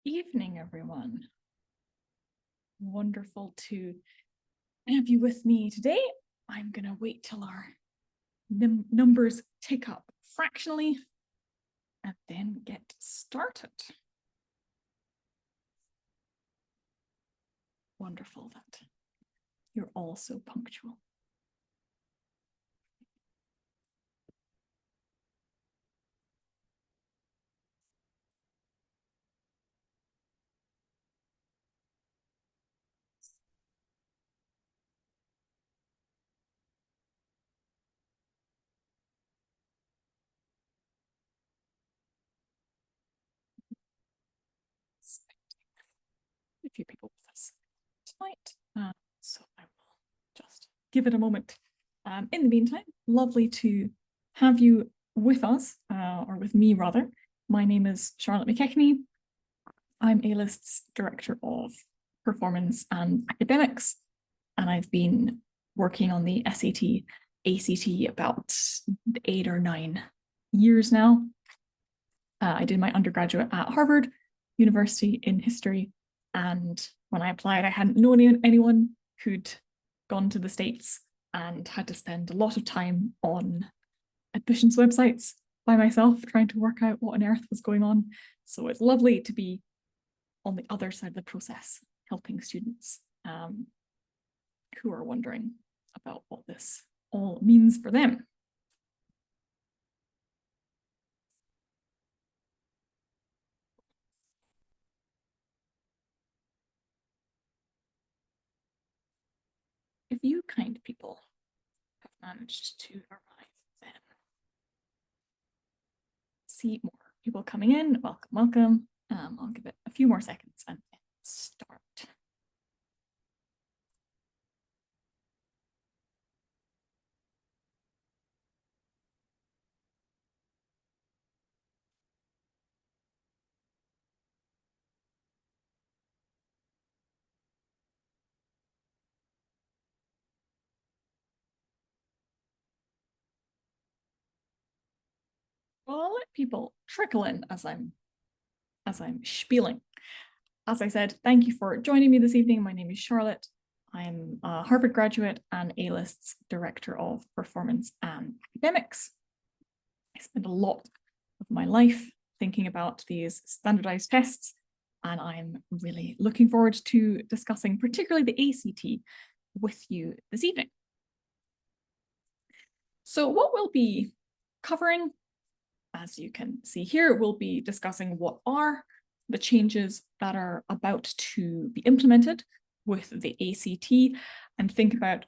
evening, everyone. Wonderful to have you with me today. I'm going to wait till our numbers tick up fractionally and then get started. Wonderful that you're all so punctual. A few people with us tonight, so I will just give it a moment. In the meantime, lovely to have you with us, or with me rather. My name is Charlotte McKechnie. I'm A-List's Director of Performance and Academics, and I've been working on the SAT, ACT about 8 or 9 years now. I did my undergraduate at Harvard University in history, and when I applied, I hadn't known anyone who'd gone to the States and had to spend a lot of time on admissions websites by myself trying to work out what on earth was going on. So it's lovely to be on the other side of the process, helping students who are wondering about what this all means for them. If you kind people have managed to arrive, then see more people coming in. Welcome, welcome. I'll give it a few more seconds and then start. Well, I'll let people trickle in as I'm spieling. As I said, thank you for joining me this evening. My name is Charlotte. I'm a Harvard graduate and A-List's Director of Performance and Academics. I spend a lot of my life thinking about these standardized tests, and I'm really looking forward to discussing particularly the ACT with you this evening. So what we'll be covering, as you can see here, we'll be discussing what are the changes that are about to be implemented with the ACT, and think about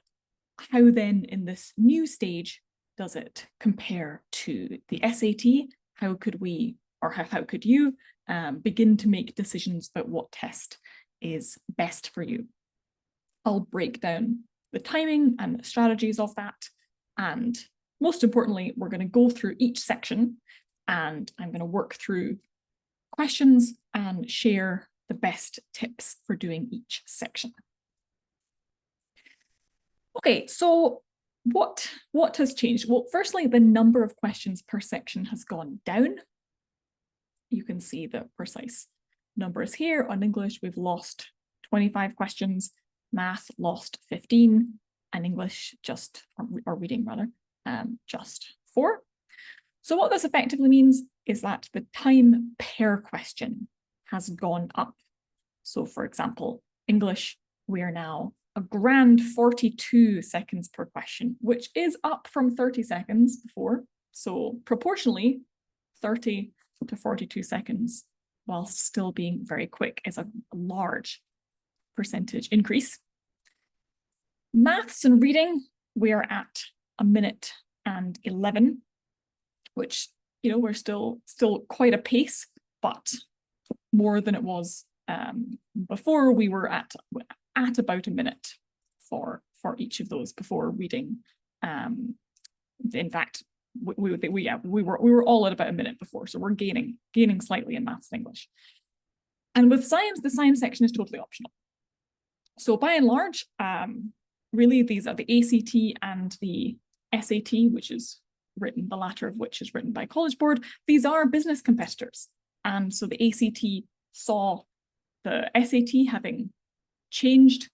how then in this new stage does it compare to the SAT? How could we, or how could you begin to make decisions about what test is best for you? I'll break down the timing and strategies of that, and most importantly, we're going to go through each section, and I'm going to work through questions and share the best tips for doing each section. Okay, so what has changed? Well, firstly, the number of questions per section has gone down. You can see the precise numbers here. On English, we've lost 25 questions, math lost 15, and English just, or reading rather, just 4. So what this effectively means is that the time per question has gone up. So for example, English, we are now a grand 42 seconds per question, which is up from 30 seconds before. So proportionally, 30 to 42 seconds, whilst still being very quick, is a large percentage increase. Maths and reading, we are at 1 minute and 11, which, you know, we're still quite a pace, but more than it was before. We were at about 1 minute for each of those before reading. In fact, we were all at about 1 minute before, so we're gaining slightly in maths and English. And with science, the science section is totally optional. So by and large, really these are the ACT and the SAT, which is written, the latter of which is written by College Board. These are business competitors, and so the ACT saw the SAT having changed,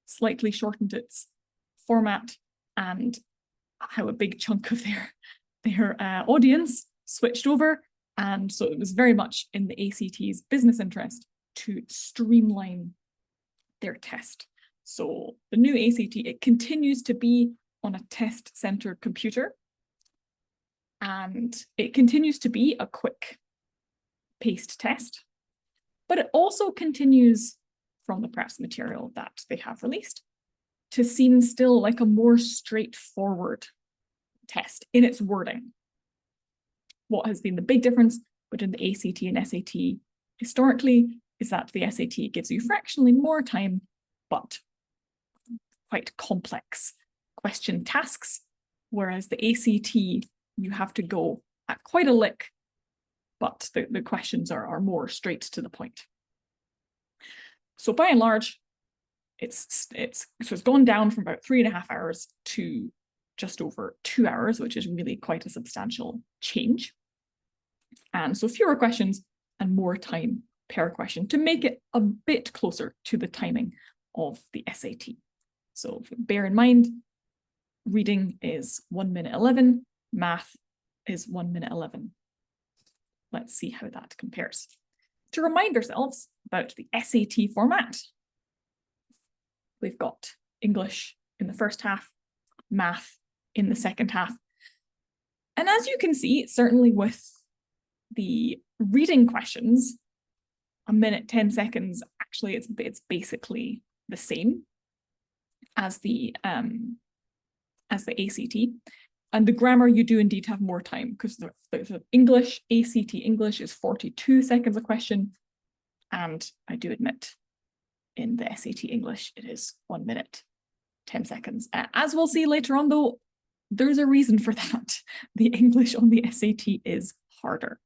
slightly shortened its format, and how a big chunk of their audience switched over. And so it was very much in the ACT's business interest to streamline their test. So the new ACT, it continues to be on a test-centered computer, and it continues to be a quick-paced test, but it also continues from the press material that they have released to seem still like a more straightforward test in its wording. What has been the big difference between the ACT and SAT historically is that the SAT gives you fractionally more time, but quite complex question tasks, whereas the ACT, you have to go at quite a lick, but the questions are more straight to the point. So by and large, it's gone down from about 3.5 hours to just over 2 hours, which is really quite a substantial change. And so fewer questions and more time per question to make it a bit closer to the timing of the SAT. So bear in mind, reading is 1 minute 11, math is 1 minute 11. Let's see how that compares. To remind ourselves about the SAT format, we've got English in the first half, math in the second half. And as you can see, certainly with the reading questions, 1 minute, 10 seconds, actually it's basically the same as the ACT. And the grammar, you do indeed have more time, because the English, ACT English is 42 seconds a question. And I do admit, in the SAT English, it is 1 minute, 10 seconds. As we'll see later on, though, there's a reason for that. The English on the SAT is harder.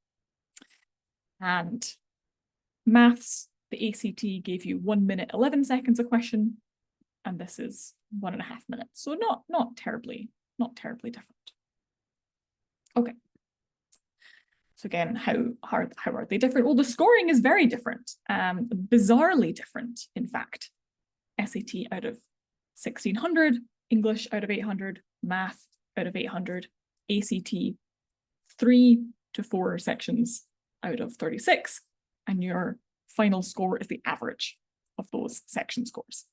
And maths, the ACT gave you 1 minute, 11 seconds a question, and this is 1.5 minutes. So not terribly different. Okay. So again, how are they different? Well, the scoring is very different, bizarrely different, in fact. SAT out of 1600, English out of 800, math out of 800, ACT 3 to 4 sections out of 36, and your final score is the average of those section scores.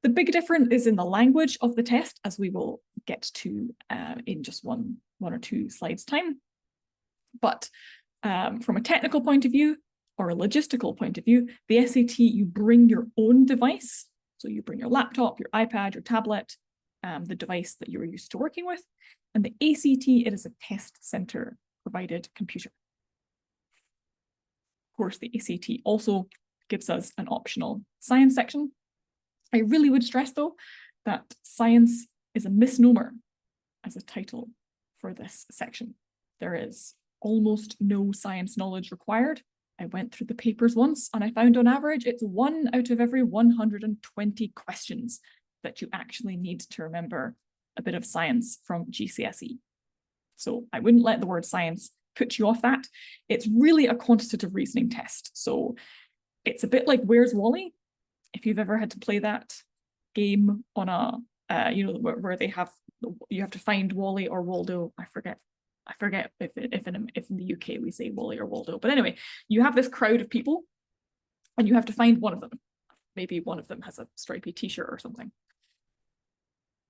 The big difference is in the language of the test, as we will get to in just one or two slides' time. But from a technical point of view or a logistical point of view, the SAT, you bring your own device. So you bring your laptop, your iPad, your tablet, the device that you're used to working with. And the ACT, it is a test center provided computer. Of course, the ACT also gives us an optional science section. I really would stress, though, that science is a misnomer as a title for this section. There is almost no science knowledge required. I went through the papers once and I found on average it's 1 out of every 120 questions that you actually need to remember a bit of science from GCSE. So I wouldn't let the word science put you off that. It's really a quantitative reasoning test. So it's a bit like Where's Wally? If you've ever had to play that game on a, where they have, you have to find Wally or Waldo. I forget if in the UK we say Wally or Waldo. But anyway, you have this crowd of people and you have to find one of them. Maybe one of them has a stripy t-shirt or something.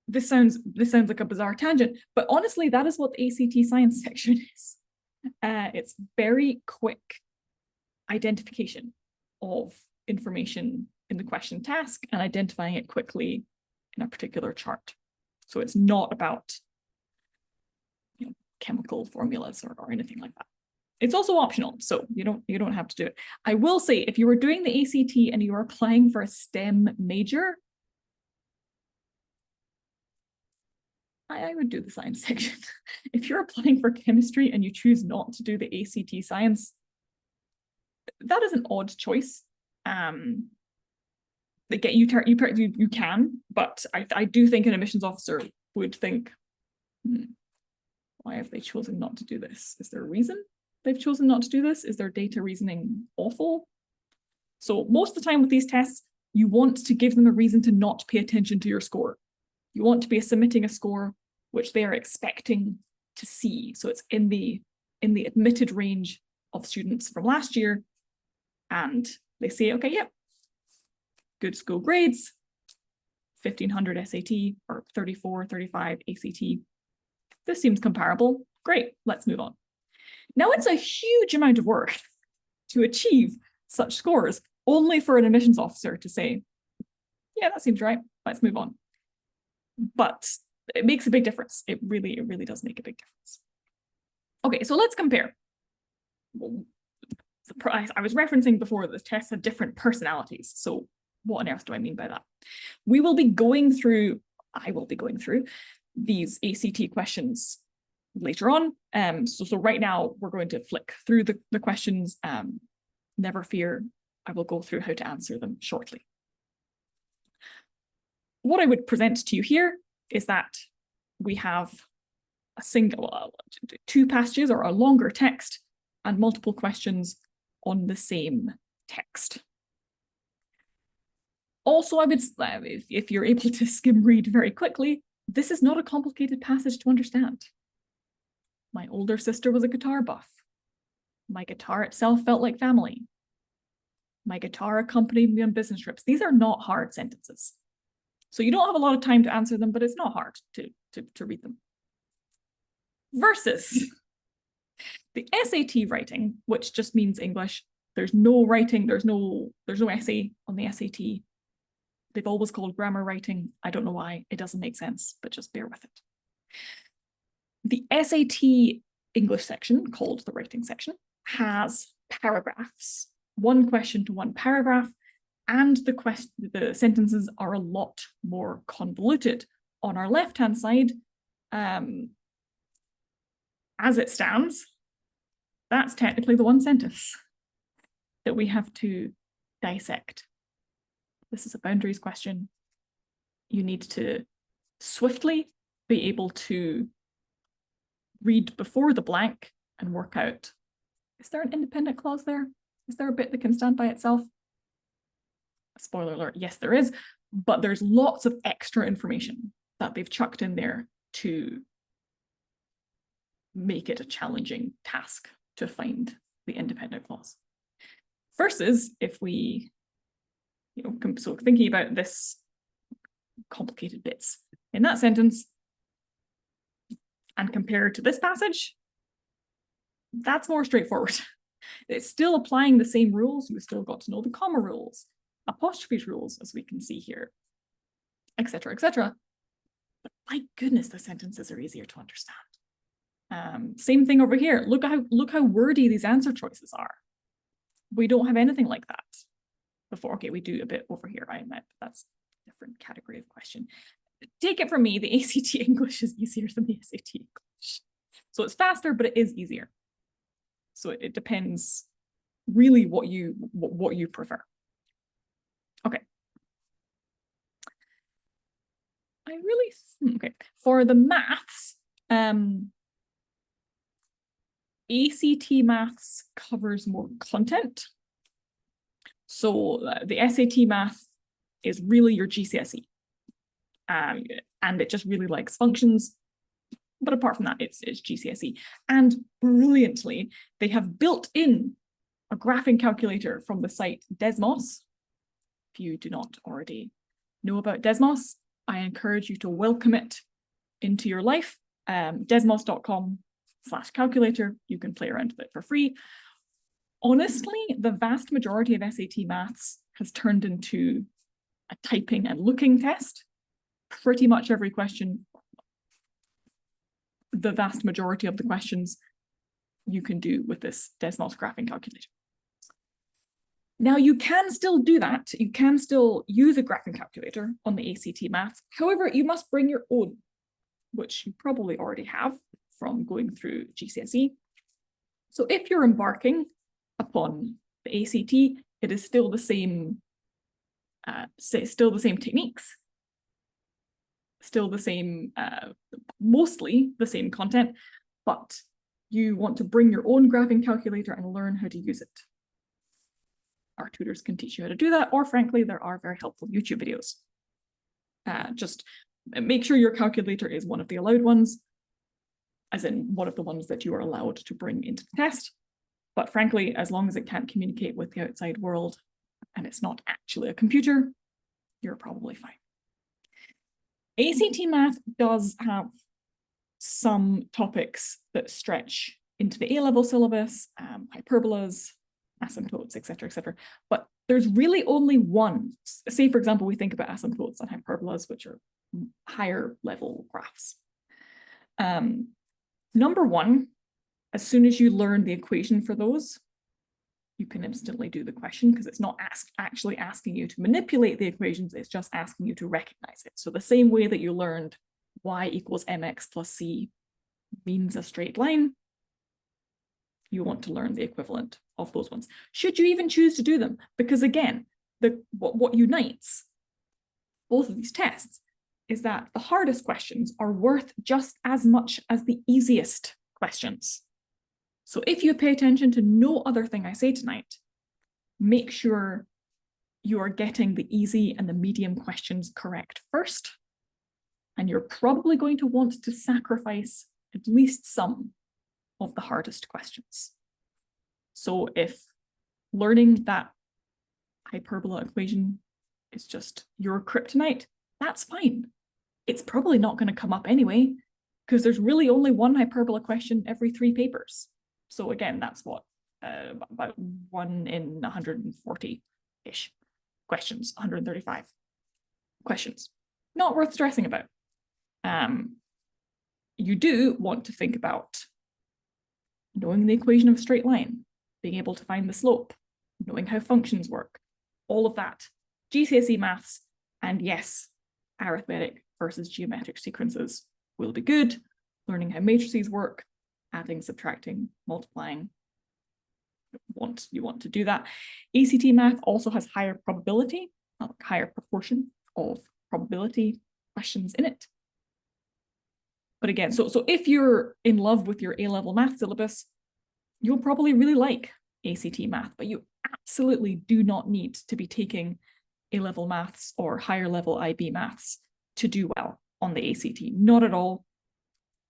This sounds like a bizarre tangent, but honestly, that is what the ACT science section is. It's very quick identification of information in the question task and identifying it quickly in a particular chart. So it's not about chemical formulas or anything like that. It's also optional, so you don't have to do it. I will say, if you were doing the ACT and you were applying for a STEM major, I would do the science section. If you're applying for chemistry and you choose not to do the ACT science, that is an odd choice. You can, but I do think an admissions officer would think, why have they chosen not to do this? Is there a reason they've chosen not to do this? Is their data reasoning awful? So most of the time with these tests, you want to give them a reason to not pay attention to your score. You want to be submitting a score which they are expecting to see. So it's in the admitted range of students from last year. And they say, okay, yep, good school grades, 1500 SAT or 34, 35 ACT. This seems comparable. Great, let's move on. Now it's a huge amount of work to achieve such scores, only for an admissions officer to say, yeah, that seems right, let's move on. But it makes a big difference. It really does make a big difference. Okay, so let's compare. I was referencing before that the tests have different personalities. So what on earth do I mean by that? I will be going through these ACT questions later on. So right now we're going to flick through the questions. Never fear, I will go through how to answer them shortly. What I would present to you here is that we have a single, two passages or a longer text and multiple questions on the same text. Also, I would, if you're able to skim read very quickly, this is not a complicated passage to understand. My older sister was a guitar buff. My guitar itself felt like family. My guitar accompanied me on business trips. These are not hard sentences. So you don't have a lot of time to answer them, but it's not hard to read them. Versus the SAT writing, which just means English. There's no writing, there's no essay on the SAT. They've always called grammar writing. I don't know why, it doesn't make sense, but just bear with it. The SAT English section, called the writing section, has paragraphs, one question to one paragraph, and the sentences are a lot more convoluted. On our left-hand side, as it stands, that's technically the one sentence that we have to dissect. This is a boundaries question. You need to swiftly be able to read before the blank and work out, is there an independent clause there? Is there a bit that can stand by itself? Spoiler alert, yes, there is, but there's lots of extra information that they've chucked in there to make it a challenging task to find the independent clause. Versus if we, so thinking about this complicated bits in that sentence and compared to this passage, that's more straightforward. It's still applying the same rules. You've still got to know the comma rules, apostrophe rules, as we can see here, etc., etc. But my goodness, the sentences are easier to understand. Same thing over here. Look how wordy these answer choices are. We don't have anything like that before. Okay, we do a bit over here. That's a different category of question. Take it from me, the ACT English is easier than the SAT English. So it's faster, but it is easier. So it depends really what you prefer. Okay. Okay. For the maths, ACT maths covers more content. So the SAT math is really your GCSE. And it just really likes functions. But apart from that, it's GCSE. And brilliantly, they have built in a graphing calculator from the site Desmos. If you do not already know about Desmos, I encourage you to welcome it into your life. Desmos.com/calculator. You can play around with it for free. Honestly, the vast majority of SAT maths has turned into a typing and looking test. Pretty much every question, the vast majority of the questions you can do with this Desmos graphing calculator. Now you can still do that. You can still use a graphing calculator on the ACT maths. However, you must bring your own, which you probably already have from going through GCSE. So if you're embarking upon the ACT, it is still the same, techniques, still the same, mostly the same content, but you want to bring your own graphing calculator and learn how to use it. our tutors can teach you how to do that, or frankly, there are very helpful YouTube videos. Just make sure your calculator is one of the allowed ones, as in one of the ones that you are allowed to bring into the test. But frankly, as long as it can't communicate with the outside world and it's not actually a computer, you're probably fine. ACT math does have some topics that stretch into the A-level syllabus, hyperbolas, asymptotes, etc., but there's really only one. Say, for example, we think about asymptotes and hyperbolas, which are higher level graphs. Number one, as soon as you learn the equation for those, you can instantly do the question, because it's not actually asking you to manipulate the equations, it's just asking you to recognize it. So the same way that you learned y equals mx plus c means a straight line, you want to learn the equivalent of those ones. Should you even choose to do them? Because again, what unites both of these tests is that the hardest questions are worth just as much as the easiest questions. So if you pay attention to no other thing I say tonight, make sure you are getting the easy and the medium questions correct first, and you're probably going to want to sacrifice at least some of the hardest questions. So if learning that hyperbola equation is just your kryptonite, that's fine. It's probably not going to come up anyway, because there's really only one hyperbola question every 3 papers. So again, that's what, about 1 in 140-ish questions, 135 questions. Not worth stressing about. You do want to think about knowing the equation of a straight line, being able to find the slope, knowing how functions work, all of that. GCSE maths, and yes, arithmetic versus geometric sequences will be good. Learning how matrices work, adding, subtracting, multiplying, you want to do that. ACT math also has higher probability, higher proportion of probability questions in it. But again, so if you're in love with your A-level math syllabus, you'll probably really like ACT math, but you absolutely do not need to be taking A-level maths or higher level IB maths to do well on the ACT. Not at all.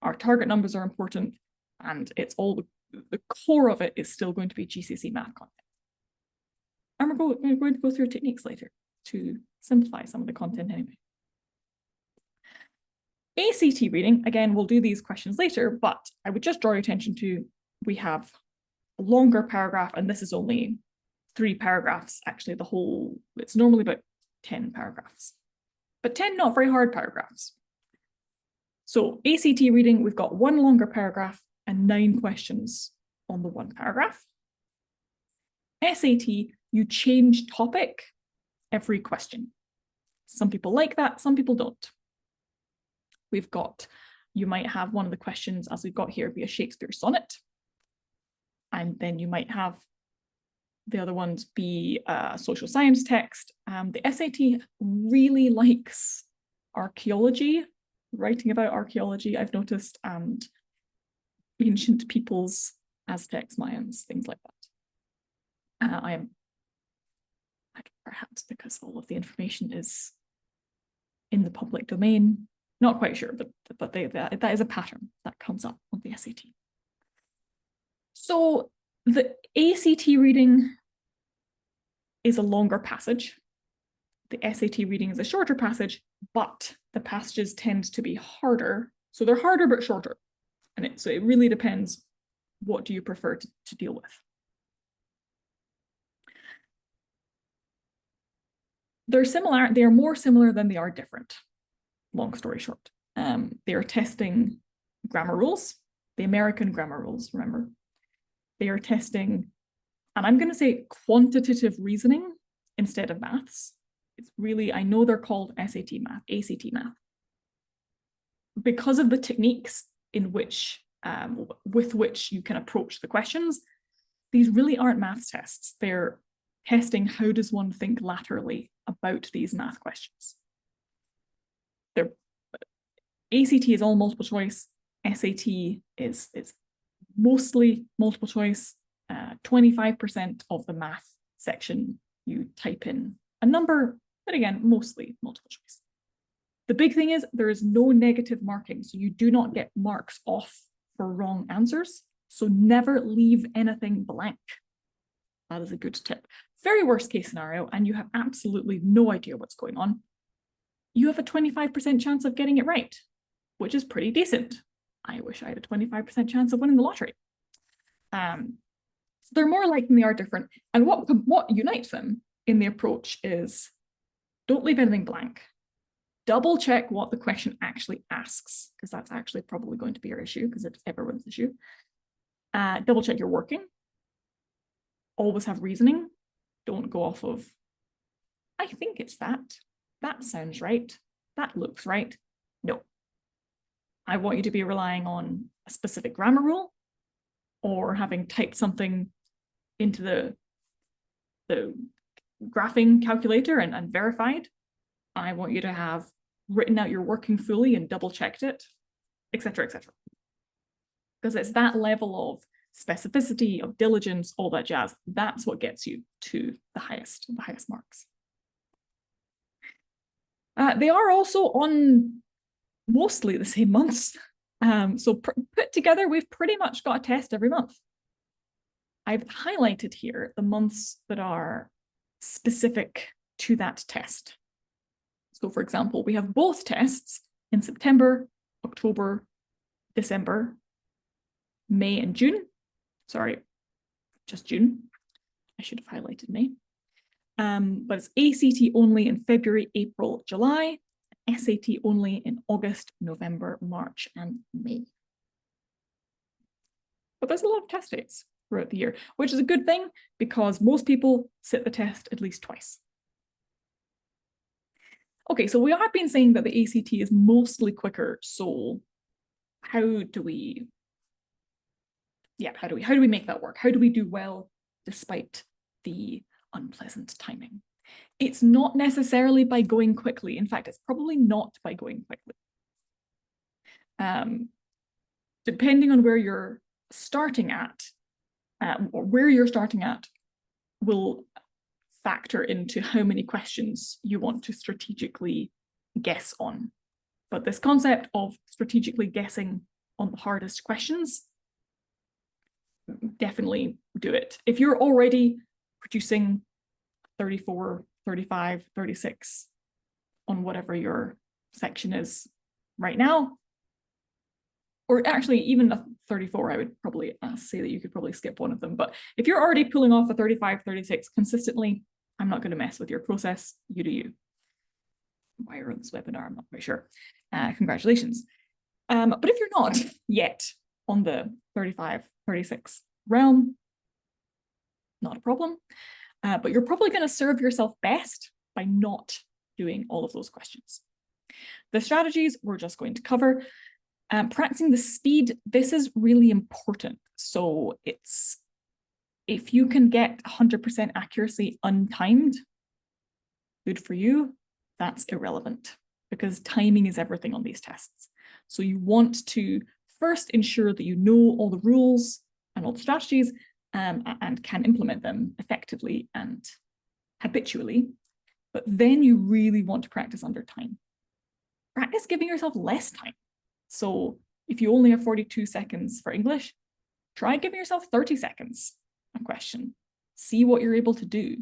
Our target numbers are important, and it's all the core of it is still going to be GCSE math content. And we're going to go through techniques later to simplify some of the content anyway. ACT reading, again, we'll do these questions later, but I would just draw your attention to, we have a longer paragraph, and this is only 3 paragraphs. Actually, the whole, it's normally about 10 paragraphs, but 10 not very hard paragraphs. So ACT reading, we've got 1 longer paragraph and 9 questions on the 1 paragraph. SAT, you change topic every question. Some people like that, some people don't. We've got, you might have one of the questions, as we've got here, be a Shakespeare sonnet. And then you might have the other ones be a social science text. The SAT really likes archaeology, writing about archaeology, I've noticed, and ancient peoples, Aztecs, Mayans, things like that. Perhaps because all of the information is in the public domain. Not quite sure, but that is a pattern that comes up on the SAT. So the ACT reading is a longer passage. The SAT reading is a shorter passage, but the passages tend to be harder. So they're harder but shorter. And so it really depends, what do you prefer to deal with? They're similar, they are more similar than they are different. Long story short, they are testing grammar rules, the American grammar rules, remember. They are testing, and I'm going to say quantitative reasoning instead of maths. It's really, I know they're called SAT math, ACT math, because of the techniques in which, with which you can approach the questions. These really aren't maths tests. They're testing how does one think laterally about these math questions. ACT is all multiple choice. SAT is mostly multiple choice. 25% of the math section, you type in a number, but again, mostly multiple choice. The big thing is there is no negative marking, so you do not get marks off for wrong answers. So never leave anything blank. That is a good tip. Very worst case scenario, and you have absolutely no idea what's going on. You have a 25% chance of getting it right, which is pretty decent. I wish I had a 25% chance of winning the lottery. So they're more alike than they are different. And what unites them in the approach is don't leave anything blank. Double check what the question actually asks, because that's actually probably going to be your issue, because it's everyone's issue. Double check your working. Always have reasoning. Don't go off of, I think it's that. That sounds right. That looks right. No. I want you to be relying on a specific grammar rule or having typed something into the graphing calculator and verified. I want you to have written out your working fully and double checked it, etc., etc. Because it's that level of specificity, of diligence, all that jazz. That's what gets you to the highest marks. They are also on mostly the same months. So put together, we've pretty much got a test every month. I've highlighted here the months that are specific to that test. So for example, we have both tests in September, October, December, May and June. Sorry, just June. I should have highlighted May. But it's ACT only in February, April, July, SAT only in August, November, March, and May. But there's a lot of test dates throughout the year, which is a good thing because most people sit the test at least twice. Okay, so we have been saying that the ACT is mostly quicker, so how do we make that work? How do we do well despite the unpleasant timing? It's not necessarily by going quickly. In fact, it's probably not by going quickly. Depending on where you're starting at, or where you're starting at will factor into how many questions you want to strategically guess on. But this concept of strategically guessing on the hardest questions, definitely do it. If you're already producing 34, 35, 36 on whatever your section is right now, or actually even a 34, I would probably say that you could probably skip one of them. But if you're already pulling off a 35, 36 consistently, I'm not going to mess with your process. You do you. Why you're on this webinar, I'm not quite sure. Congratulations. But if you're not yet on the 35, 36 realm, not a problem. But you're probably going to serve yourself best by not doing all of those questions. The strategies we're just going to cover. Practicing the speed, this is really important. So if you can get 100% accuracy untimed, good for you. That's irrelevant because timing is everything on these tests. So you want to first ensure that you know all the rules and all the strategies and can implement them effectively and habitually. But then you really want to practice under time. Practice giving yourself less time. So if you only have 42 seconds for English, try giving yourself 30 seconds a question. See what you're able to do.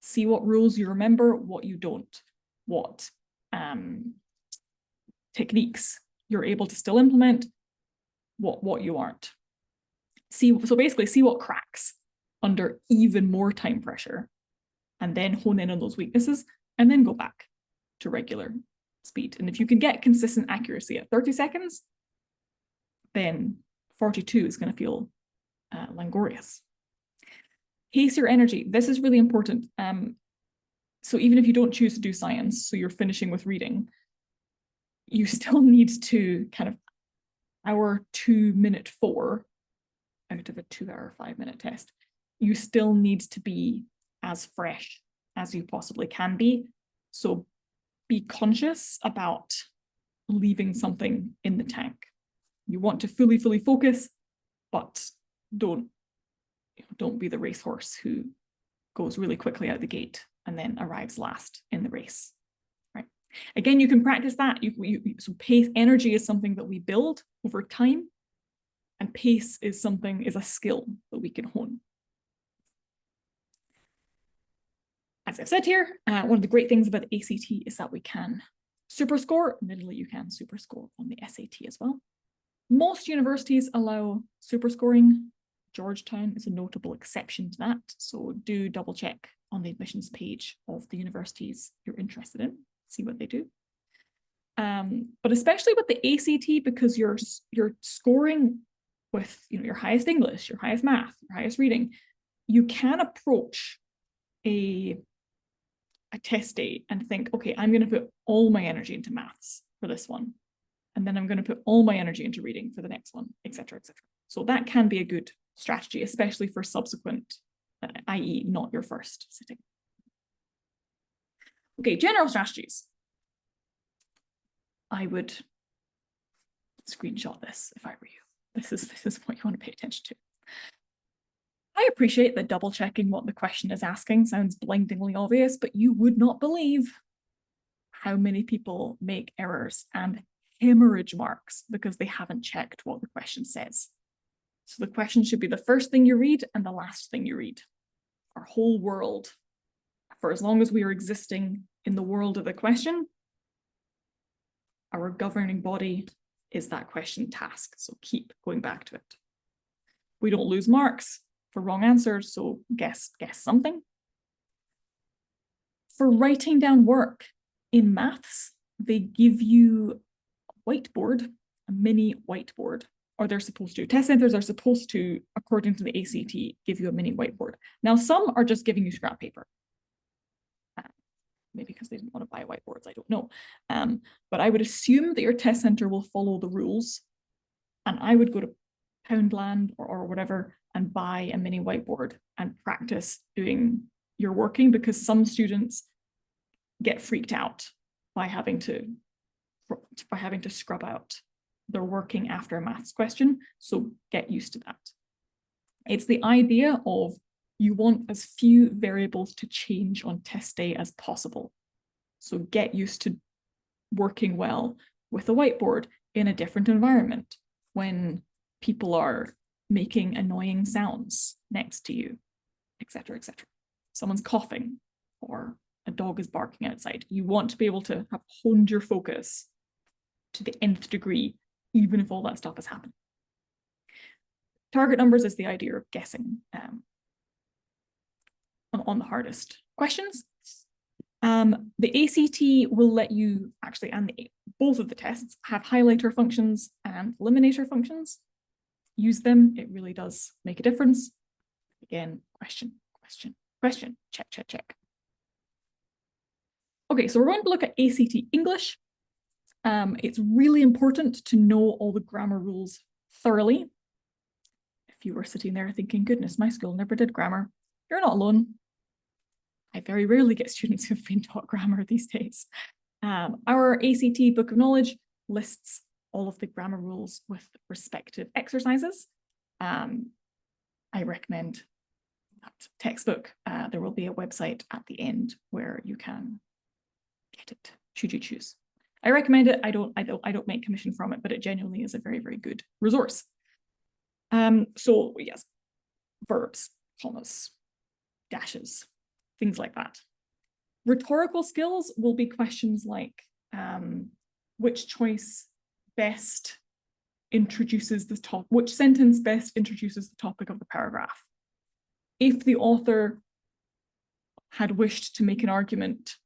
See what rules you remember, what you don't, what techniques you're able to still implement, what you aren't. So basically see what cracks under even more time pressure and then hone in on those weaknesses and then go back to regular speed. And if you can get consistent accuracy at 30 seconds, then 42 is going to feel languorous. Pace your energy. This is really important. So even if you don't choose to do science, so you're finishing with reading, you still need to kind of hour 2 minute 4 out of a 2 hour 5 minute test. You still need to be as fresh as you possibly can be. So be conscious about leaving something in the tank. You want to fully focus, but don't be the racehorse who goes really quickly out the gate and then arrives last in the race, right? Again, you can practice that. So pace, energy is something that we build over time, and pace is a skill that we can hone. As I've said here, one of the great things about the ACT is that we can super score. Admittedly, you can super score on the SAT as well. Most universities allow super scoring. Georgetown is a notable exception to that. So do double check on the admissions page of the universities you're interested in, see what they do. But especially with the ACT, because you're scoring with your highest English, your highest math, your highest reading, you can approach a test day and think, okay, I'm going to put all my energy into maths for this one, and then I'm going to put all my energy into reading for the next one, etc., etc. So that can be a good strategy, especially for subsequent, i.e. not your first sitting. Okay, general strategies. I would screenshot this if I were you. This is what you want to pay attention to. I appreciate that double checking what the question is asking sounds blindingly obvious, but you would not believe how many people make errors and hemorrhage marks because they haven't checked what the question says. So the question should be the first thing you read and the last thing you read. Our whole world, for as long as we are existing in the world of the question, our governing body is that question task. So keep going back to it. We don't lose marks for wrong answers, so guess something. For writing down work in maths, they give you a whiteboard, a mini whiteboard, or they're supposed to. Test centers are supposed to, according to the ACT, give you a mini whiteboard. Now, some are just giving you scrap paper. Maybe because they didn't want to buy whiteboards, I don't know. But I would assume that your test center will follow the rules, and I would go to Poundland or whatever and buy a mini whiteboard and practice doing your working, because some students get freaked out by having to scrub out their working after a maths question. So get used to that. It's the idea of you want as few variables to change on test day as possible. So get used to working well with a whiteboard in a different environment when people are making annoying sounds next to you, etc., etc. Someone's coughing or a dog is barking outside. You want to be able to have honed your focus to the nth degree, even if all that stuff is happening. Target numbers is the idea of guessing on the hardest questions. The ACT will let you actually, and both of the tests have highlighter functions and eliminator functions. Use them, it really does make a difference. Again, question, check, check, check. Okay, so we're going to look at ACT English. It's really important to know all the grammar rules thoroughly. If you were sitting there thinking, goodness, my school never did grammar, you're not alone. I very rarely get students who've been taught grammar these days. Our ACT Book of Knowledge lists all of the grammar rules with respective exercises. I recommend that textbook. There will be a website at the end where you can get it, should you choose. I recommend it. I don't make commission from it, but it genuinely is a very, very good resource. So yes, verbs, commas, dashes, things like that. Rhetorical skills will be questions like which choice best introduces the topic, which sentence best introduces the topic of the paragraph. If the author had wished to make an argument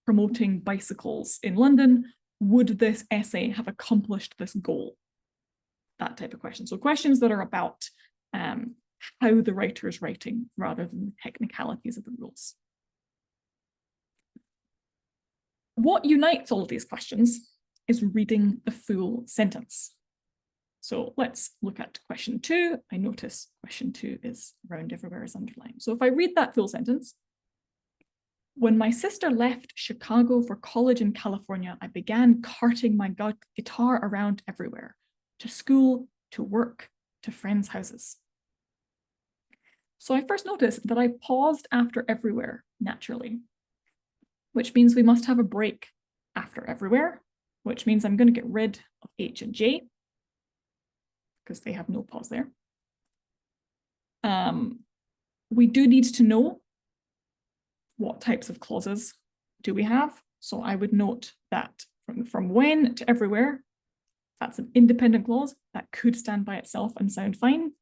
promoting bicycles in London, would this essay have accomplished this goal? That type of question. So questions that are about how the writer is writing rather than the technicalities of the rules. What unites all of these questions is reading the full sentence. So let's look at question 2. I notice question 2 is around everywhere is underlined. So if I read that full sentence, when my sister left Chicago for college in California, I began carting my guitar around everywhere, to school, to work, to friends' houses. So I first noticed that I paused after everywhere naturally, which means we must have a break after everywhere, which means I'm going to get rid of H and J because they have no pause there. We do need to know what types of clauses do we have. So I would note that from when to everywhere, that's an independent clause that could stand by itself and sound fine.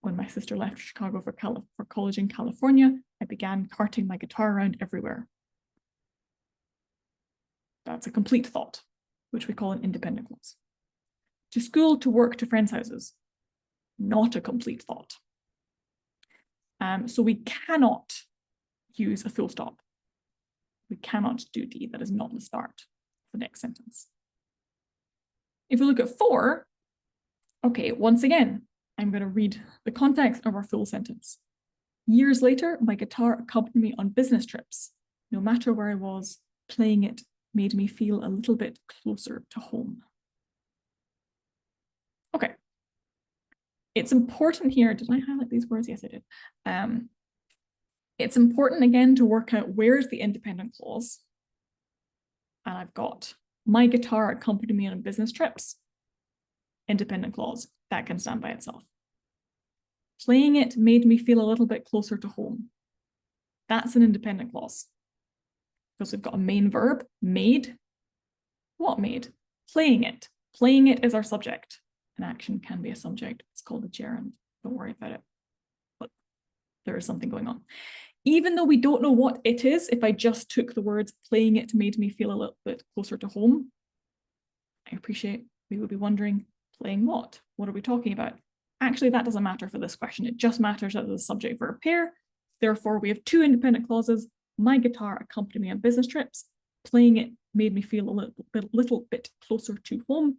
When my sister left Chicago for college in California, I began carting my guitar around everywhere. That's a complete thought, which we call an independent clause. To school, to work, to friends' houses, not a complete thought. So we cannot use a full stop. We cannot do D. That is not the start of the next sentence. If we look at 4, okay, once again, I'm going to read the context of our full sentence. Years later, my guitar accompanied me on business trips. No matter where I was, playing it made me feel a little bit closer to home. Okay. It's important here. Did I highlight these words? Yes, I did. It's important again to work out where's the independent clause. And I've got my guitar accompanied me on business trips. Independent clause. That can stand by itself. Playing it made me feel a little bit closer to home. That's an independent clause. Because we've got a main verb, made. What made? Playing it. Playing it is our subject. An action can be a subject. It's called a gerund. Don't worry about it. But there is something going on. Even though we don't know what it is, if I just took the words playing it made me feel a little bit closer to home, I appreciate we would be wondering, playing what? What are we talking about? Actually, that doesn't matter for this question. It just matters that the subject verb pair. Therefore, we have 2 independent clauses. My guitar accompanied me on business trips. Playing it made me feel a little bit closer to home.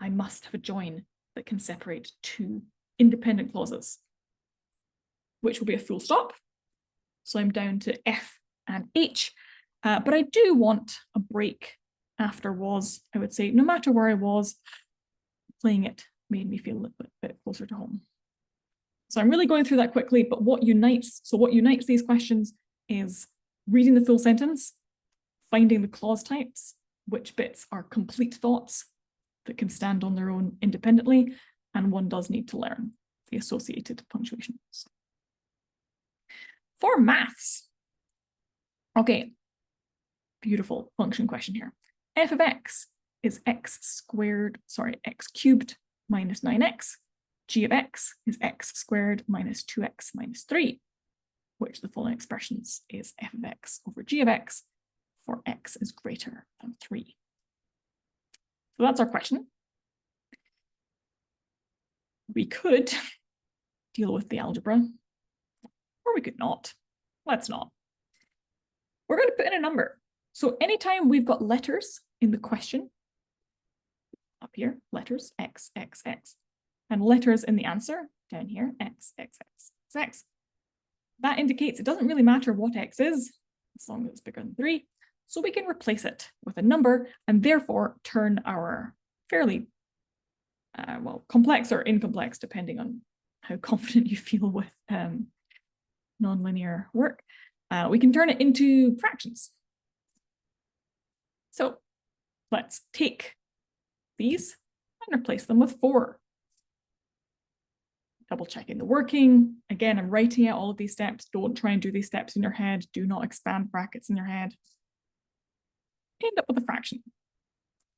I must have a join that can separate 2 independent clauses, which will be a full stop. So I'm down to F and H, but I do want a break after was. I would say no matter where I was, playing it made me feel a little bit closer to home. So I'm really going through that quickly, but what unites these questions is reading the full sentence, finding the clause types, which bits are complete thoughts that can stand on their own independently, and one does need to learn the associated punctuation. For maths, okay, beautiful function question here. F of x is x cubed minus 9x. G of x is x squared minus 2x minus 3, which the following expressions is f of x over g of x for x is greater than 3. So that's our question. We could deal with the algebra, or we could not. Let's not. We're going to put in a number. So anytime we've got letters in the question, up here, letters, x, x, x, and letters in the answer, down here, x, x, x, x, x, that indicates it doesn't really matter what x is, as long as it's bigger than 3. So we can replace it with a number and therefore turn our fairly, well, complex or incomplex, depending on how confident you feel with nonlinear work, we can turn it into fractions. So let's take these and replace them with 4. Double checking the working. Again, I'm writing out all of these steps. Don't try and do these steps in your head. Do not expand brackets in your head. End up with a fraction,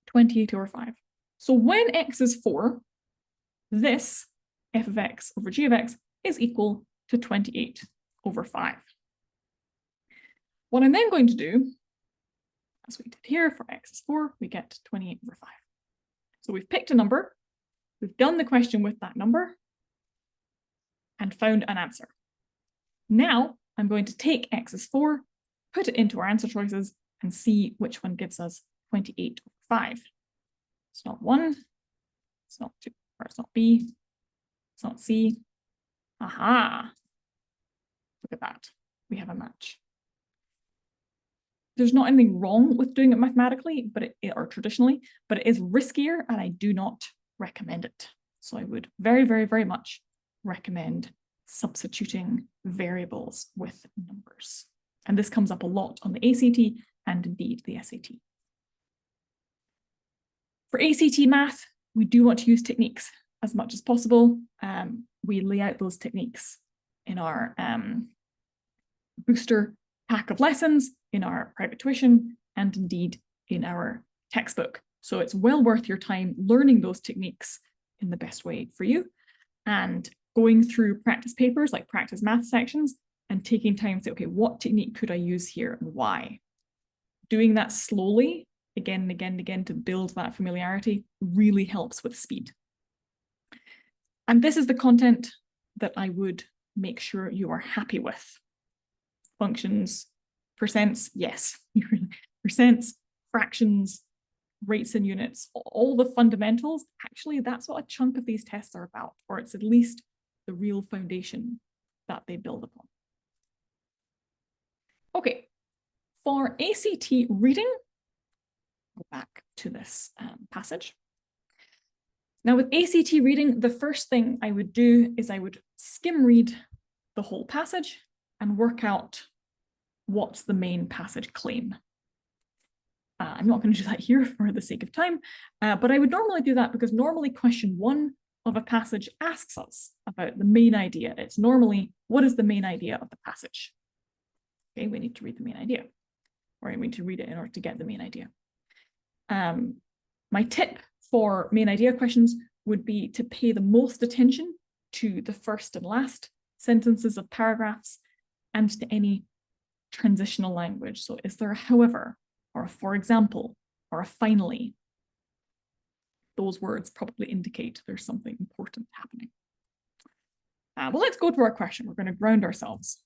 28 over 5. So when x is 4, this f of x over g of x is equal to 28 over 5. What I'm then going to do, as we did here for x is 4, we get 28 over 5. So we've picked a number, we've done the question with that number, and found an answer. Now I'm going to take x is 4, put it into our answer choices, and see which one gives us 28 over 5. It's not 1, it's not 2, or it's not B, it's not C. Aha! Look at that. We have a match. There's not anything wrong with doing it mathematically, or traditionally, but it is riskier, and I do not recommend it. So I would very, very, very much recommend substituting variables with numbers. And this comes up a lot on the ACT and indeed the SAT. For ACT math, we do want to use techniques as much as possible. We lay out those techniques in our booster pack of lessons, in our private tuition, and indeed in our textbook. So it's well worth your time learning those techniques in the best way for you and going through practice papers like practice math sections and taking time to say, okay, what technique could I use here and why? Doing that slowly again and again and again to build that familiarity really helps with speed. And this is the content that I would make sure you are happy with. Functions, percents, yes. Percents, fractions, rates and units, all the fundamentals. Actually, that's what a chunk of these tests are about, or it's at least the real foundation that they build upon. Okay, for ACT reading, go back to this passage. Now with ACT reading, the first thing I would do is I would skim read the whole passage and work out what's the main passage claim. I'm not going to do that here for the sake of time, but I would normally do that because normally question 1 of a passage asks us about the main idea. It's normally, what is the main idea of the passage? Okay, we need to read the main idea, or we need to read it in order to get the main idea. My tip for main idea questions would be to pay the most attention to the first and last sentences of paragraphs and to any transitional language. So is there a however, or a for example, or a finally? Those words probably indicate there's something important happening. Well, let's go to our question. We're going to ground ourselves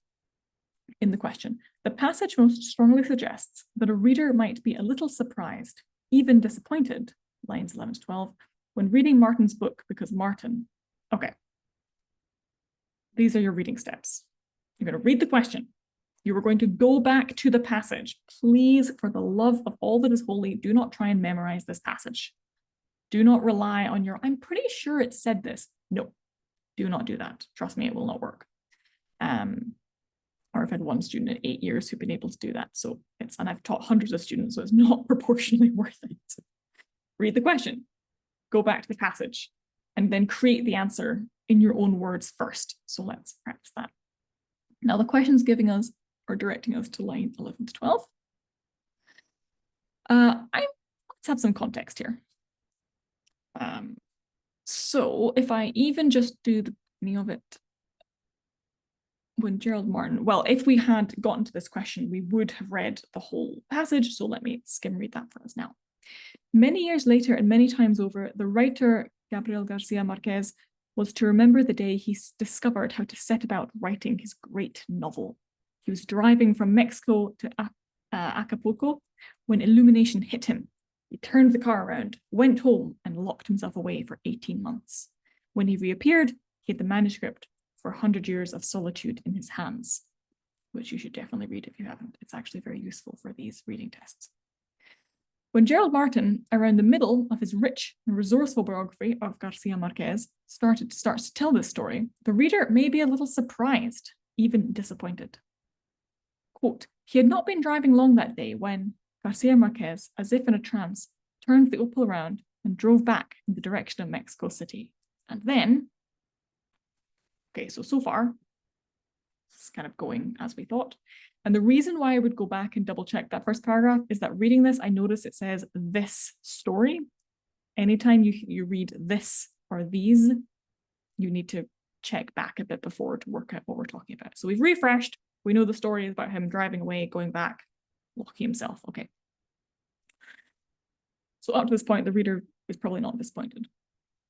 in the question. The passage most strongly suggests that a reader might be a little surprised, even disappointed, lines 11 to 12, when reading Martin's book because Martin, okay, these are your reading steps. You're going to read the question. You are going to go back to the passage. Please, for the love of all that is holy, do not try and memorize this passage. Do not rely on your, I'm pretty sure it said this. No, do not do that. Trust me, it will not work. Or I've had one student in 8 years who've been able to do that. So it's, and I've taught hundreds of students, so it's not proportionally worth it. Read the question, go back to the passage, and then create the answer in your own words first. So let's practice that. Now the question's giving us or directing us to line 11 to 12. Let's have some context here. So if I even just do the beginning of it, when Gerald Martin, well, if we had gotten to this question, we would have read the whole passage. So let me skim read that for us now. Many years later and many times over, the writer Gabriel Garcia Marquez was to remember the day he discovered how to set about writing his great novel. He was driving from Mexico to Acapulco when illumination hit him. He turned the car around, went home, and locked himself away for 18 months. When he reappeared, he had the manuscript for 100 Years of Solitude in his hands, which you should definitely read if you haven't. It's actually very useful for these reading tests. When Gerald Martin, around the middle of his rich and resourceful biography of Garcia Marquez, starts to tell this story, the reader may be a little surprised, even disappointed. Quote, he had not been driving long that day when Garcia Marquez, as if in a trance, turned the Opel around and drove back in the direction of Mexico City. And then, okay, so far, it's kind of going as we thought. And the reason why I would go back and double check that first paragraph is that reading this, I notice it says this story. Anytime you read this or these, you need to check back a bit before to work out what we're talking about. So we've refreshed. We know the story is about him driving away, going back, locking himself. Okay. So up to this point, the reader is probably not disappointed.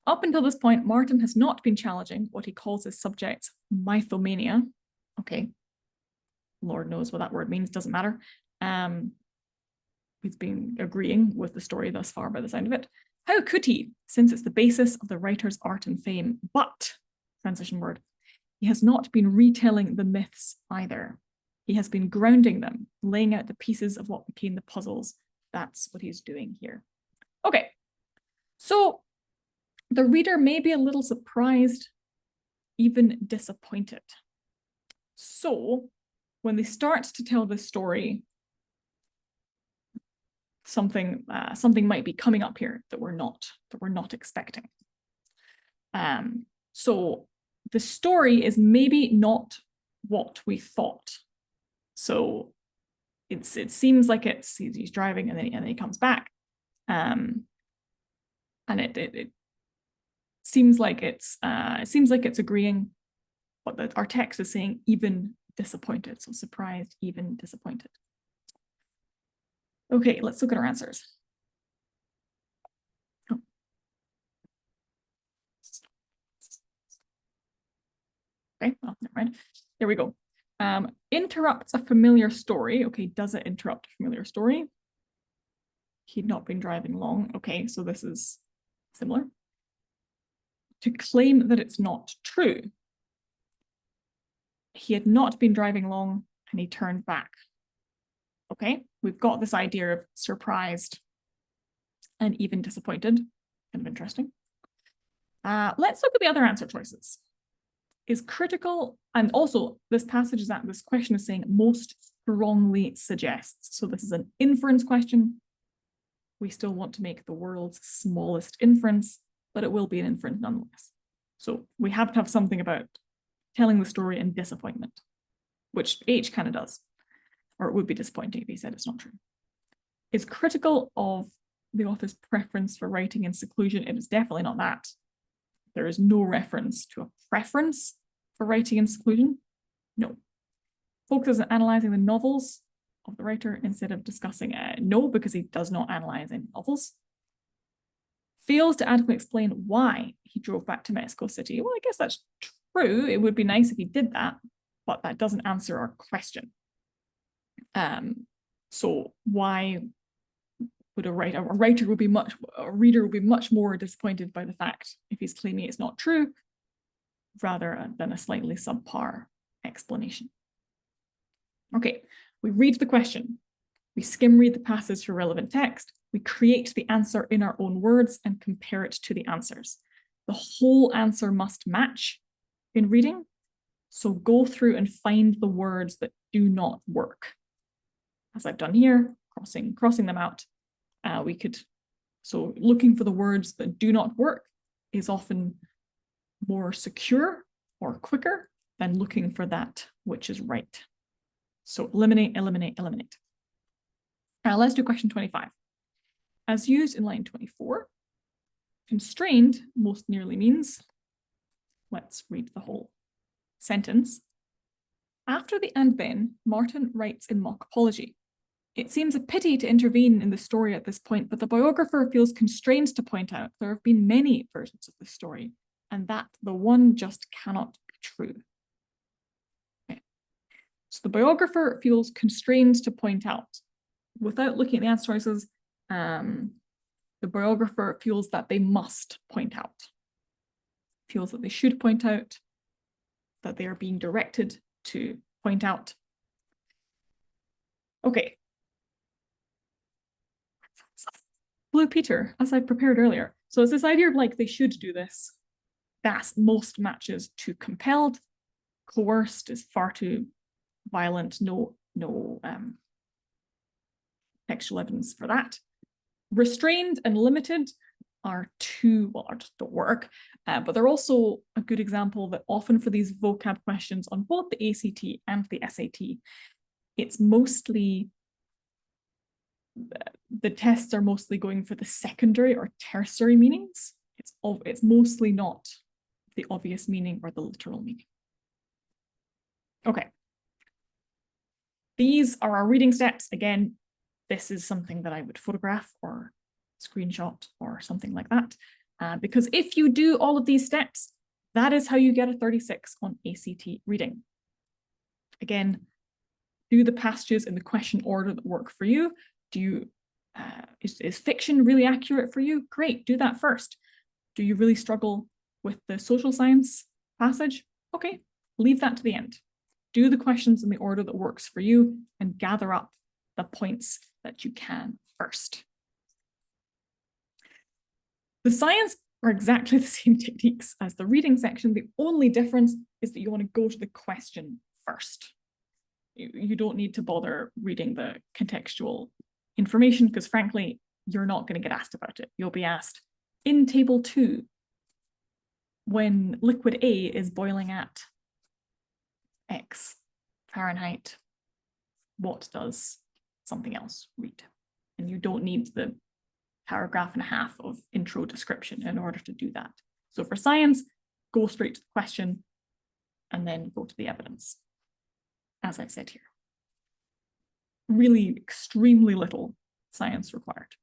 Up until this point, Martin has not been challenging what he calls his subject's mythomania. Okay. Lord knows what that word means, doesn't matter. He's been agreeing with the story thus far by the sound of it. How could he, since it's the basis of the writer's art and fame, but, transition word, he has not been retelling the myths either. He has been grounding them, laying out the pieces of what became the puzzles. That's what he's doing here. Okay, so the reader may be a little surprised even disappointed. So when they start to tell this story, something might be coming up here that we're not expecting. So the story is maybe not what we thought. So it seems like he's driving and then he comes back, and it seems like it's agreeing, but our text is saying even disappointed. So surprised, even disappointed. Okay, let's look at our answers. Oh. Okay, well, never mind. There we go. Interrupts a familiar story. Okay, does it interrupt a familiar story? He'd not been driving long. Okay, so this is similar. To claim that it's not true. He had not been driving long and he turned back. Okay, we've got this idea of surprised and even disappointed. Kind of interesting. Let's look at the other answer choices. Is critical, and also this question is saying most strongly suggests. So this is an inference question. We still want to make the world's smallest inference, but it will be an inference nonetheless. So we have to have something about telling the story in disappointment, which H kind of does, or it would be disappointing if he said it's not true. Is critical of the author's preference for writing in seclusion. It is definitely not that. There is no reference to a preference for writing in seclusion. No. Focuses on analysing the novels of the writer instead of discussing no, because he does not analyse any novels. Fails to adequately explain why he drove back to Mexico City. Well, I guess that's true. It would be nice if he did that, but that doesn't answer our question. So why would a reader would be much more disappointed by the fact if he's claiming it's not true, rather than a slightly subpar explanation. Okay, we read the question, we skim read the passage for relevant text, we create the answer in our own words and compare it to the answers. The whole answer must match in reading, so go through and find the words that do not work. As I've done here, crossing them out. So looking for the words that do not work is often more secure or quicker than looking for that which is right. So eliminate, eliminate, eliminate. Let's do question 25. As used in line 24, constrained most nearly means, let's read the whole sentence. After the and then, Martin writes in mock apology. It seems a pity to intervene in the story at this point, but the biographer feels constrained to point out there have been many versions of the story, and that the one just cannot be true. Okay. So the biographer feels constrained to point out. Without looking at the answer choices, the biographer feels that they must point out, feels that they should point out, that they are being directed to point out. Okay. Blue Peter, as I prepared earlier. So it's this idea of like they should do this. That's most matches to compelled. Coerced is far too violent. No textual evidence for that. Restrained and limited are too, well, just don't work. But they're also a good example that often for these vocab questions on both the ACT and the SAT, it's mostly the tests are mostly going for the secondary or tertiary meanings. It's mostly not the obvious meaning or the literal meaning. Okay. These are our reading steps. Again, this is something that I would photograph or screenshot or something like that. Because if you do all of these steps, that is how you get a 36 on ACT reading. Again, do the passages in the question order that work for you. Is fiction really accurate for you? Great, do that first. Do you really struggle with the social science passage? Okay, leave that to the end. Do the questions in the order that works for you and gather up the points that you can first. The science are exactly the same techniques as the reading section. The only difference is that you want to go to the question first. You don't need to bother reading the contextual information because frankly, you're not going to get asked about it. You'll be asked in table 2, when liquid A is boiling at X Fahrenheit, what does something else read? And you don't need the paragraph and a half of intro description in order to do that. So for science, go straight to the question and then go to the evidence, as I've said here. Really extremely little science required.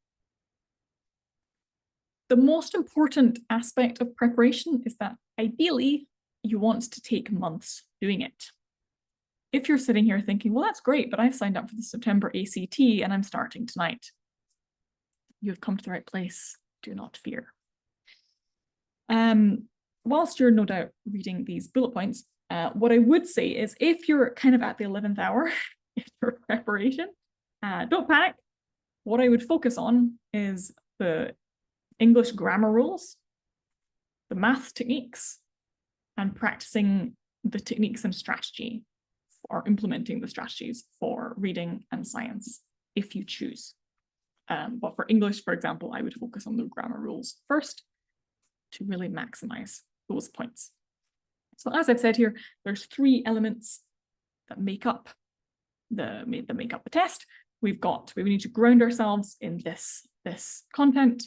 The most important aspect of preparation is that ideally you want to take months doing it. If you're sitting here thinking, well, that's great, but I've signed up for the September ACT and I'm starting tonight, you've come to the right place. Do not fear. Whilst you're no doubt reading these bullet points, what I would say is if you're kind of at the 11th hour in your preparation, don't panic. What I would focus on is the English grammar rules, the math techniques, and practicing the techniques and strategy or implementing the strategies for reading and science if you choose. But for English, for example, I would focus on the grammar rules first to really maximize those points. So as I've said here, there's 3 elements that make up the test. We need to ground ourselves in this content.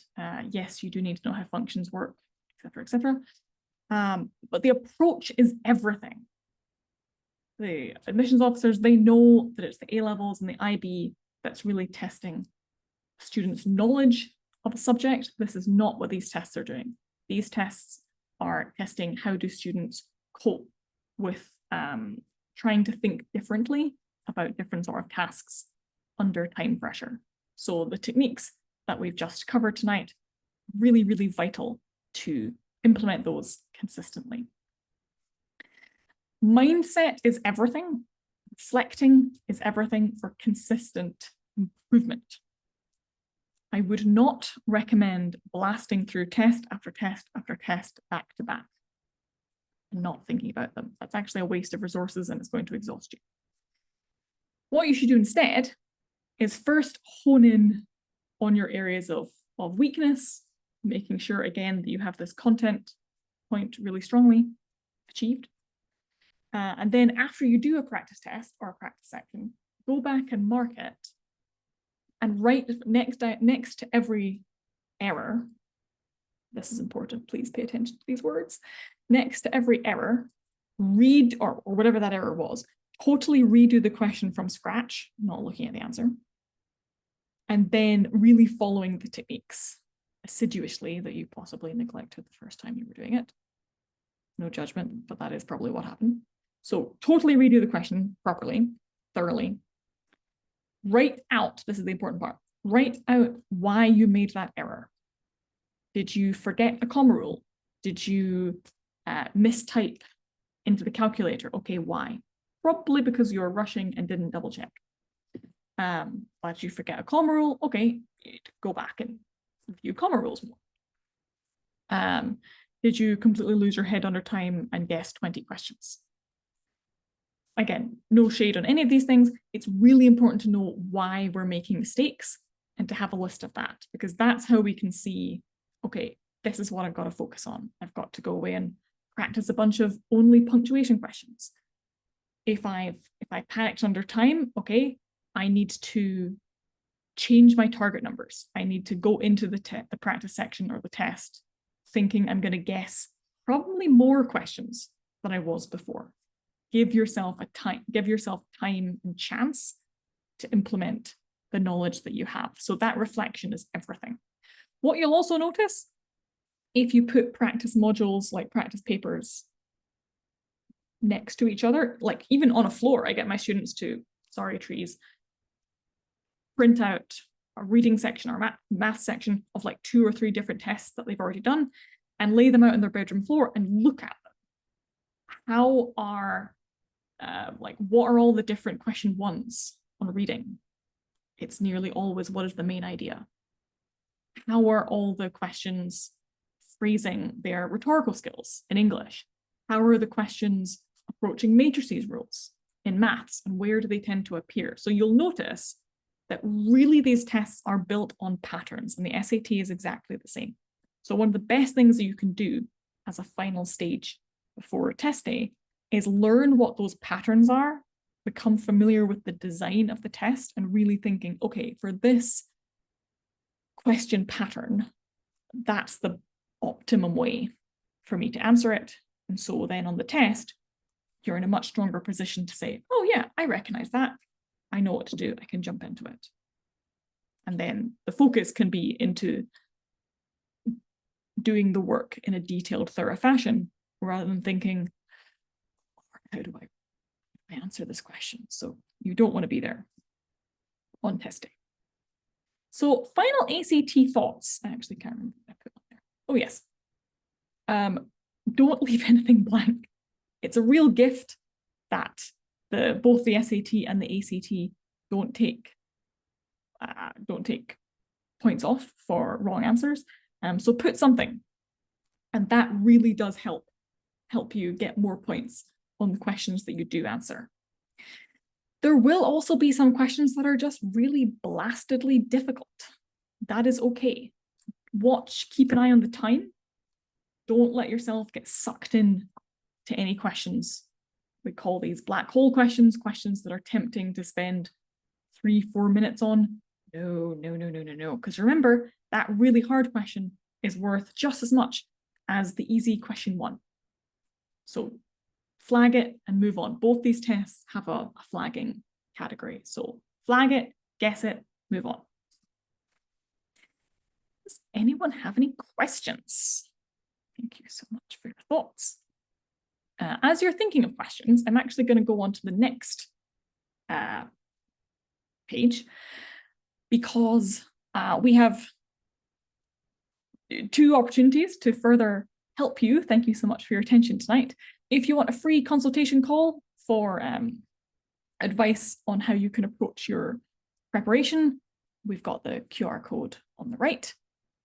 Yes, you do need to know how functions work, etc., etc. But the approach is everything. The admissions officers, they know that it's the A-levels and the IB that's really testing students' knowledge of a subject. This is not what these tests are doing. These tests are testing how do students cope with trying to think differently about different sort of tasks under time pressure. So the techniques that we've just covered tonight, really, really vital to implement those consistently. Mindset is everything. Reflecting is everything for consistent improvement. I would not recommend blasting through test after test after test back to back and not thinking about them. That's actually a waste of resources and it's going to exhaust you. What you should do instead is first hone in on your areas of weakness, making sure again that you have this content point really strongly achieved. And then after you do a practice test or a practice section, go back and mark it and write next to every error. This is important, please pay attention to these words. Next to every error, read, or whatever that error was, totally redo the question from scratch, not looking at the answer, and then really following the techniques assiduously that you possibly neglected the first time you were doing it. No judgment, but that is probably what happened. So totally redo the question properly, thoroughly. Write out, this is the important part, write out why you made that error. Did you forget a comma rule? Did you mistype into the calculator? Okay, why? Probably because you were rushing and didn't double check. Why did you forget a comma rule? Okay, go back and review comma rules more. Did you completely lose your head under time and guess 20 questions? Again, no shade on any of these things. It's really important to know why we're making mistakes and to have a list of that, because that's how we can see, okay, this is what I've got to focus on. I've got to go away and practice a bunch of only punctuation questions. If I panicked under time, okay, I need to change my target numbers. I need to go into the practice section or the test thinking I'm going to guess probably more questions than I was before. Give yourself time and chance to implement the knowledge that you have. So that reflection is everything. What you'll also notice, if you put practice modules like practice papers next to each other, like even on a floor, I get my students to, sorry trees, print out a reading section or math section of like 2 or 3 different tests that they've already done and lay them out on their bedroom floor and look at them. How are, what are all the different question 1s on reading? It's nearly always, what is the main idea? How are all the questions phrasing their rhetorical skills in English? How are the questions approaching matrices rules in maths, and where do they tend to appear? So you'll notice that really these tests are built on patterns, and the SAT is exactly the same. So one of the best things that you can do as a final stage before a test day is learn what those patterns are, become familiar with the design of the test, and really thinking, okay, for this question pattern, that's the optimum way for me to answer it. And so then on the test, you're in a much stronger position to say, oh yeah, I recognize that. I know what to do. I can jump into it. And then the focus can be into doing the work in a detailed, thorough fashion, rather than thinking, how do I answer this question? So you don't want to be there on testing. So final ACT thoughts. I actually can't remember what I put on there. Oh yes. Don't leave anything blank. It's a real gift that both the SAT and the ACT don't take points off for wrong answers. So put something, and that really does help you get more points on the questions that you do answer. There will also be some questions that are just really blastedly difficult. That is okay. Keep an eye on the time. Don't let yourself get sucked in to any questions. We call these black hole questions, questions that are tempting to spend 3-4 minutes on. No. Because remember, that really hard question is worth just as much as the easy question 1. So flag it and move on. Both these tests have a flagging category. So flag it, guess it, move on. Does anyone have any questions? Thank you so much for your thoughts. As you're thinking of questions, I'm actually going to go on to the next page, because we have 2 opportunities to further help you. Thank you so much for your attention tonight. If you want a free consultation call for advice on how you can approach your preparation, we've got the QR code on the right.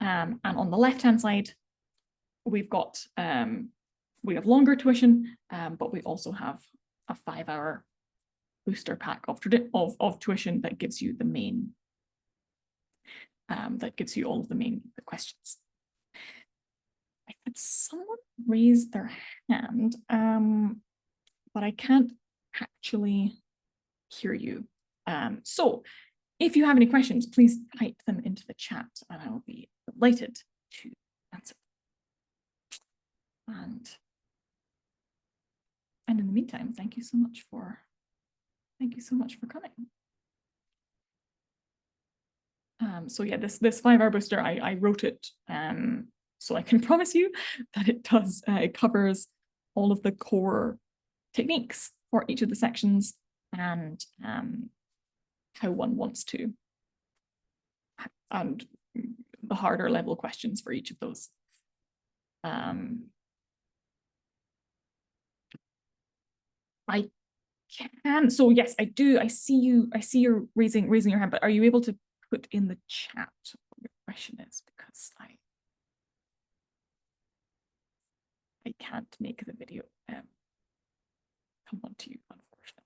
And on the left-hand side, we have longer tuition, but we also have a 5-hour booster pack of tuition that gives you the main, that gives you all of the main questions. I had someone raise their hand, but I can't actually hear you. So if you have any questions, please type them into the chat and I will be delighted to answer. And in the meantime, thank you so much for coming. So yeah, this 5-hour booster, I wrote it so I can promise you that it does, it covers all of the core techniques for each of the sections and how one wants to, and the harder level questions for each of those. I can, so yes, I do. I see you raising your hand, but are you able to put in the chat what your question is? Because I can't make the video come on to you, unfortunately.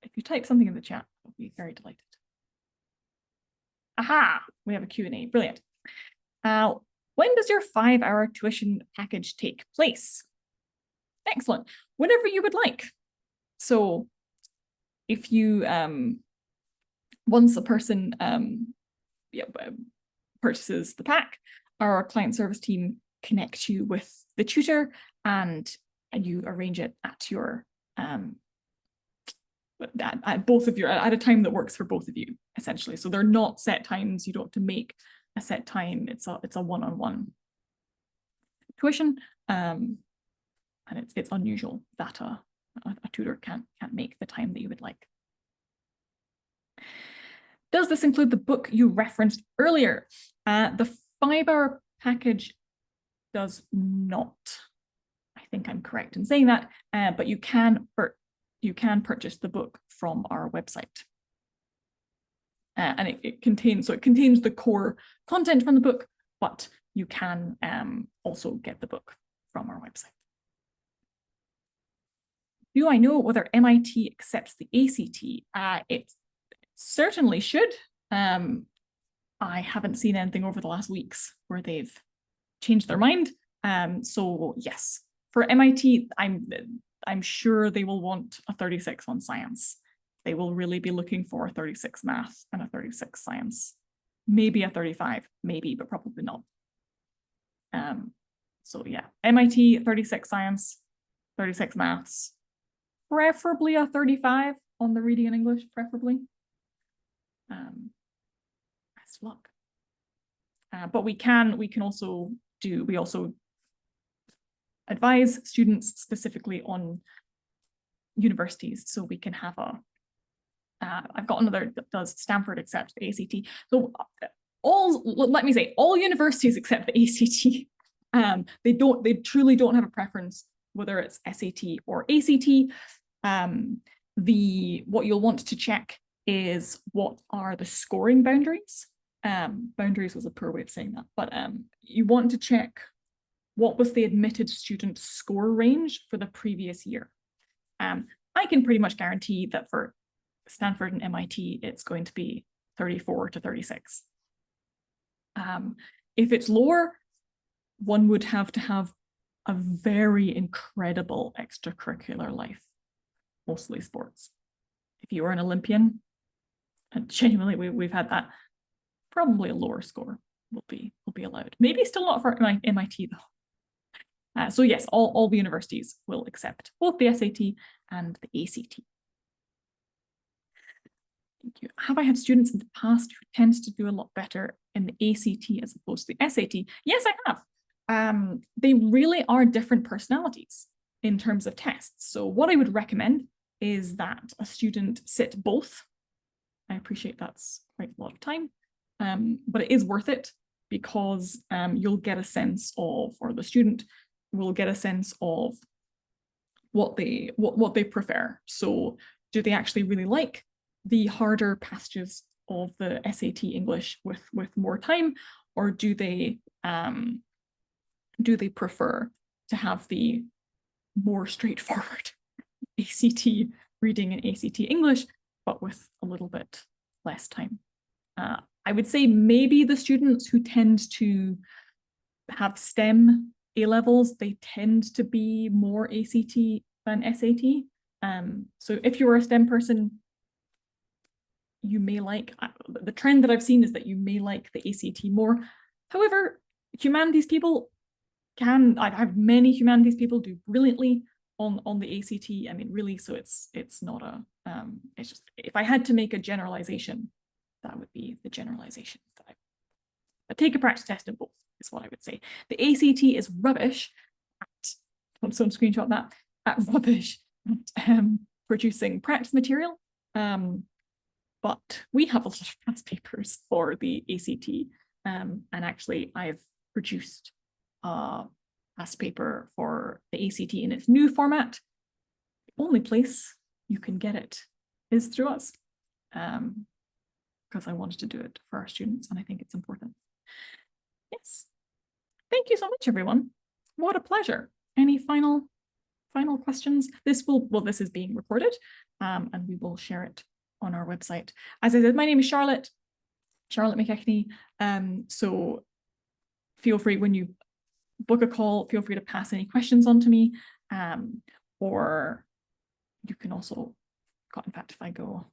If you type something in the chat, I'll be very delighted. Aha, we have a Q&A, brilliant. When does your 5-hour tuition package take place? Excellent, whenever you would like. So if you, once a person purchases the pack, our client service team connects you with the tutor and you arrange it at your, at both of your, at a time that works for both of you, essentially. So they're not set times. You don't have to make a set time. It's a one-on-one tuition, and it's unusual that a tutor can't make the time that you would like. Does this include the book you referenced earlier? The 5-hour package does not. I think I'm correct in saying that, but you can purchase the book from our website. And it contains the core content from the book, but you can also get the book from our website. Do I know whether MIT accepts the ACT? It certainly should. I haven't seen anything over the last weeks where they've changed their mind. So yes, for MIT, I'm sure they will want a 36 on science. They will really be looking for a 36 math and a 36 science. Maybe a 35, maybe, but probably not. So yeah, MIT 36 science, 36 maths, preferably a 35 on the reading and English, preferably. Best of luck. But we also advise students specifically on universities, so we can have a I've got another that does Stanford accept the ACT. So let me say all universities accept the ACT. They truly don't have a preference whether it's SAT or ACT. What you'll want to check is what are the scoring boundaries. Boundaries was a poor way of saying that, but you want to check what was the admitted student score range for the previous year. I can pretty much guarantee that for Stanford and MIT, it's going to be 34 to 36. If it's lower, one would have to have a very incredible extracurricular life, mostly sports. If you are an Olympian, and genuinely we've had that, probably a lower score will be allowed. Maybe still not for MIT though. So yes, all the universities will accept both the SAT and the ACT. Thank you. Have I had students in the past who tend to do a lot better in the ACT as opposed to the SAT? Yes, I have. They really are different personalities in terms of tests. So what I would recommend is that a student sit both. I appreciate that's quite a lot of time, but it is worth it because you'll get a sense of, or the student will get a sense of what they prefer. So do they actually really like the harder passages of the SAT English with more time, or do they prefer to have the more straightforward ACT reading and ACT English, but with a little bit less time? I would say maybe the students who tend to have STEM A-levels, they tend to be more ACT than SAT. So if you're a STEM person, you may like, the trend that I've seen is that you may like the ACT more. However, humanities people I have many humanities people do brilliantly on the ACT. I mean, really, so it's not a, it's just, if I had to make a generalization, that would be the generalization that but take a practice test in both is what I would say. The ACT is rubbish at, so screenshot that, at rubbish at producing practice material. But we have a lot of past papers for the ACT. And actually I've produced a past paper for the ACT in its new format. The only place you can get it is through us. Because I wanted to do it for our students and I think it's important. Yes. Thank you so much, everyone. What a pleasure. Any final questions? This is being recorded and we will share it on our website. As I said, my name is Charlotte McKechnie. So feel free, when you book a call, feel free to pass any questions on to me. Or you can also, in fact, if I go,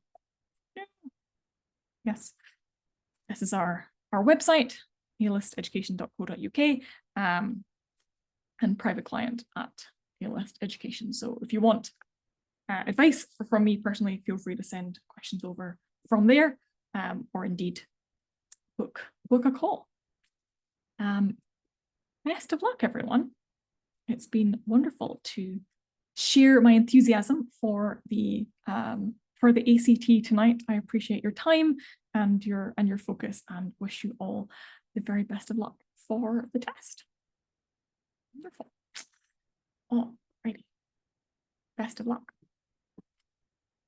yes, this is our website, alisteducation.co.uk, and private client at Alist Education. So if you want advice from me personally, feel free to send questions over from there, or indeed book a call. Best of luck, everyone. It's been wonderful to share my enthusiasm for the ACT tonight. I appreciate your time and your focus, and wish you all the very best of luck for the test. Wonderful. Alrighty. Best of luck.